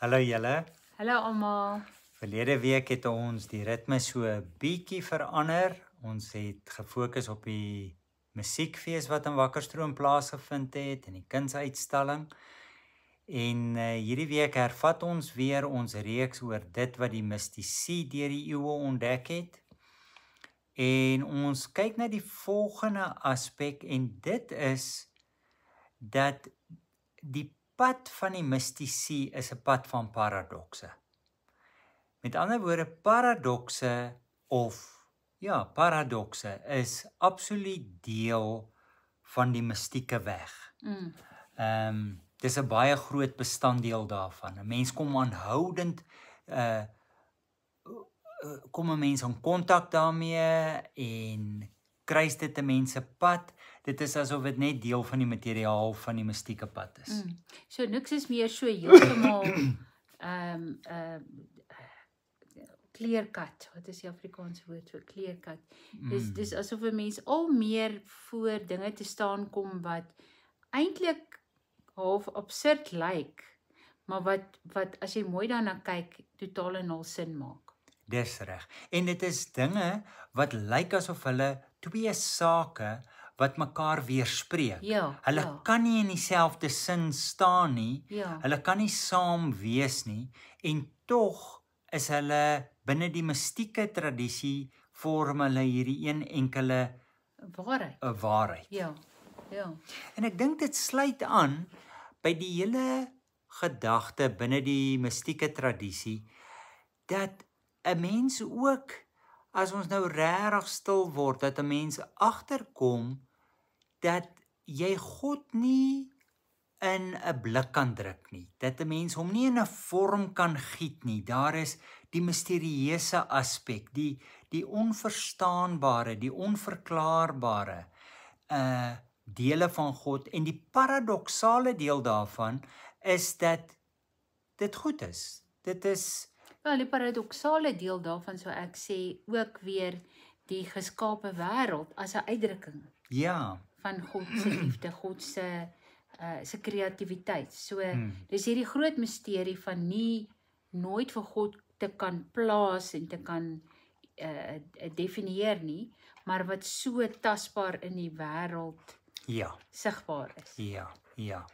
Hallo julle. Hallo almal. Verlede week het ons die ritme so 'n bietjie verander. Ons het gefokus op die musiekfees wat in Wakkerstroom plaasgevind het en die kunsuitstalling. En hierdie week hervat ons weer ons reeks oor dit wat die mistisie deur die eeue ontdek het. En ons kyk na die volgende aspek en dit is dat die pad van die mistisie is 'n pad van paradokse. Met ander woorde, paradokse is absoluut deel van die mistieke weg. Dis 'n baie groot bestanddeel daarvan. 'n Mens kom aanhoudend kom 'n mens in kontak daarmee en kruis dit 'n mens se pad. Dit is asof dit net deel van die materiaal van die mistieke pad is. So niks is meer so heeltemal clear-cut. Wat is die Afrikaanse woord vir clear-cut? Dis asof 'n mens al meer voor dinge te staan kom wat eintlik half absurd lyk, maar wat as jy mooi daarna kyk, totaal en al sin maak. Dis reg. En dit is dinge wat lyk asof hulle twee sake wat mekaar weerspreek. Hulle kan nie in dieselfde sin staan nie. Hulle kan nie saam wees nie en tog is hulle binne die mistieke tradisie vorm hulle hierdie een enkele waarheid. Ja. En ek dink dit sluit aan by die hele gedagte binne die mistieke tradisie dat 'n mens ook, as ons nou regtig stil word, dat 'n mens agterkom dat jy God nie in 'n blik kan druk nie, dat 'n mens hom nie in 'n vorm kan giet nie. Daar is die misterieuse aspek, die onverstaanbare, die onverklaarbare dele van God, en die paradoksale deel daarvan is dat dit goed is. Dit is Wel, die paradoksale deel daarvan sou ek sê ook weer die geskape wêreld as 'n uitdrukking van God se liefde, God se kreatiwiteit. So dis hierdie groot misterie van nooit vir God te kan plaas en te kan definieer nie, maar wat so tasbaar in die wêreld sigbaar is. Ja.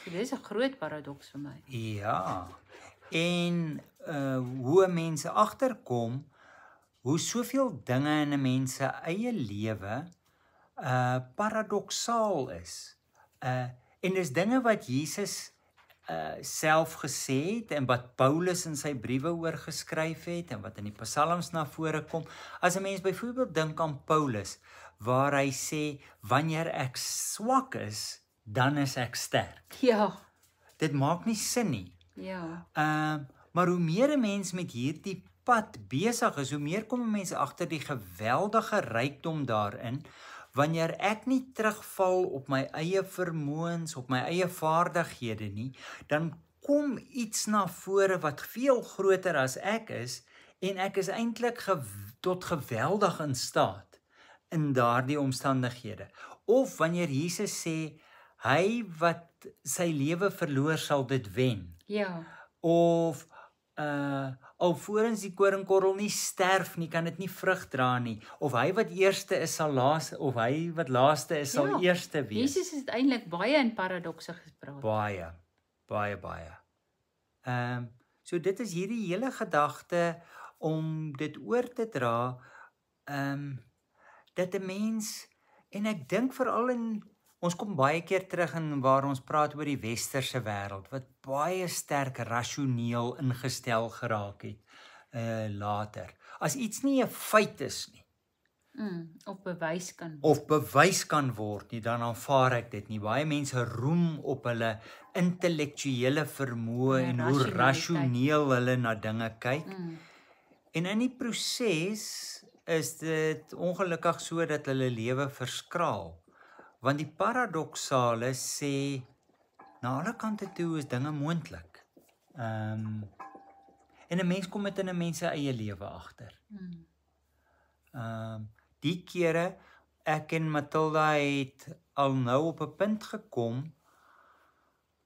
So dis 'n groot paradoks vir my. Ja. En hoe mense agterkom hoe soveel dinge in 'n mens se eie lewe paradoksaal is. En dis dinge wat Jesus self gesê het en wat Paulus in sy briewe oor geskryf het en wat in die psalms na vore kom. As 'n mens byvoorbeeld dink aan Paulus waar hy sê wanneer ek swak is, dan is ek sterk. Ja. Dit maak nie sin nie. Ja. Maar hoe meer 'n mens met hierdie pad besig is, hoe meer kom 'n mens agter die geweldige rykdom daarin. Wanneer ek nie terugval op my eie vermoëns, op my eie vaardighede nie, dan kom iets na vore wat veel groter as ek is en ek is eintlik tot geweldig in staat in daardie omstandighede. Of wanneer Jesus sê hy wat sy lewe verloor sal dit wen. Ja. Of alvorens die koringkorrel nie sterf nie, kan dit nie vrug dra nie. Of hy wat eerste is sal laaste, of hy wat laaste is sal eerste wees. Jesus het eintlik baie in paradokse gespreek. Baie. So dit is hierdie hele gedagte om dit oor te dra, dat 'n mens, en ek dink veral ons kom baie keer terug in waar ons praat oor die westerse wêreld wat baie sterk rasioneel ingestel geraak het later. As iets nie 'n feit is nie, of bewys kan word nie, dan aanvaar ek dit nie. Baie mense roem op hulle intellektuele vermoë en hoe rasioneel hulle na dinge kyk. En in die proses is dit ongelukkig so dat hulle lewe verskraal. Want die paradoksale sê na alle kante toe is dinge moontlik. En 'n mens kom dit in 'n mens se eie lewe agter. Die kere ek en Matilda het al nou op 'n punt gekom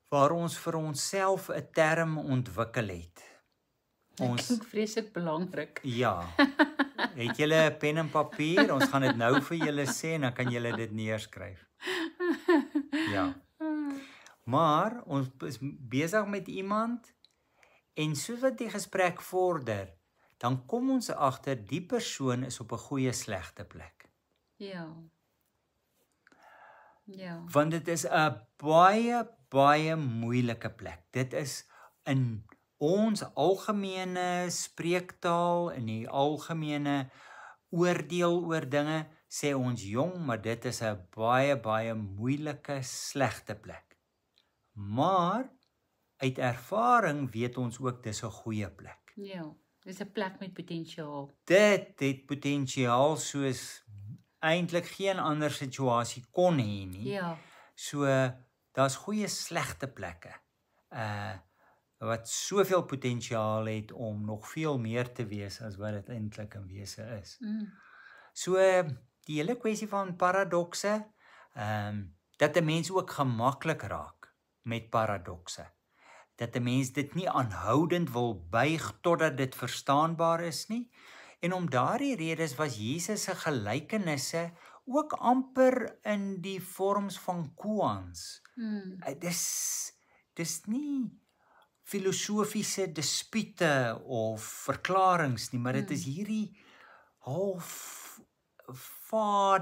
waar ons vir onsself 'n term ontwikkel het. Dit klink vreeslik belangrik. Ja. Het julle 'n pen en papier? Ons gaan dit nou vir julle sê en dan kan julle dit neerskryf. Ja. Maar ons is besig met iemand en soos wat die gesprek vorder, dan kom ons agter die persoon is op 'n goeie slegte plek. Ja. Ja. Want dit is 'n baie moeilike plek. Dit is in ons algemene spreektaal, in die algemene oordeel oor dinge, sê ons jong, maar dit is 'n baie moeilike slegte plek. Maar uit ervaring weet ons ook dis 'n goeie plek. Ja, dis 'n plek met potensiaal. Dit het potensiaal soos eintlik geen ander situasie kon hê nie. Ja. So daar's goeie slegte plekke. Wat soveel potensiaal het om nog veel meer te wees as wat dit eintlik in wese is. So die hele kwessie van paradokse, dat 'n mens ook gemaklik raak met paradokse. Dat 'n mens dit nie aanhoudend wil buig totdat dit verstaanbaar is nie. En om daardie redes was Jesus se gelykenisse ook amper in die vorms van koans. Dis nie filosofiese dispute of verklaringe nie, maar dit is hierdie half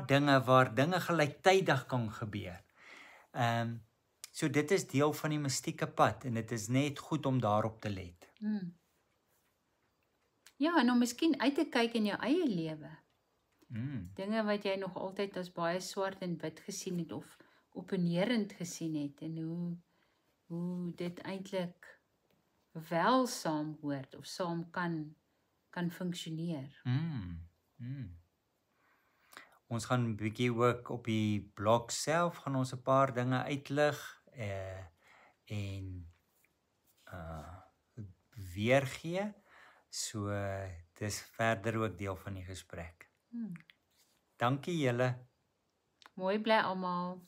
dinge waar dinge gelyktydig kan gebeur. So dit is deel van die mystieke pad en dit is net goed om daarop te let. Ja, en om miskien uit te kyk in jou eie lewe. Dinge wat jy nog altyd as baie swart en wit gesien het of opponerend gesien het en hoe dit eintlik wel saamhoort of saam kan funksioneer. Ons gaan 'n bietjie ook op die blog self gaan ons 'n paar dinge uitlig en weergee. So dis verder ook deel van die gesprek. Dankie julle. Mooi bly almal.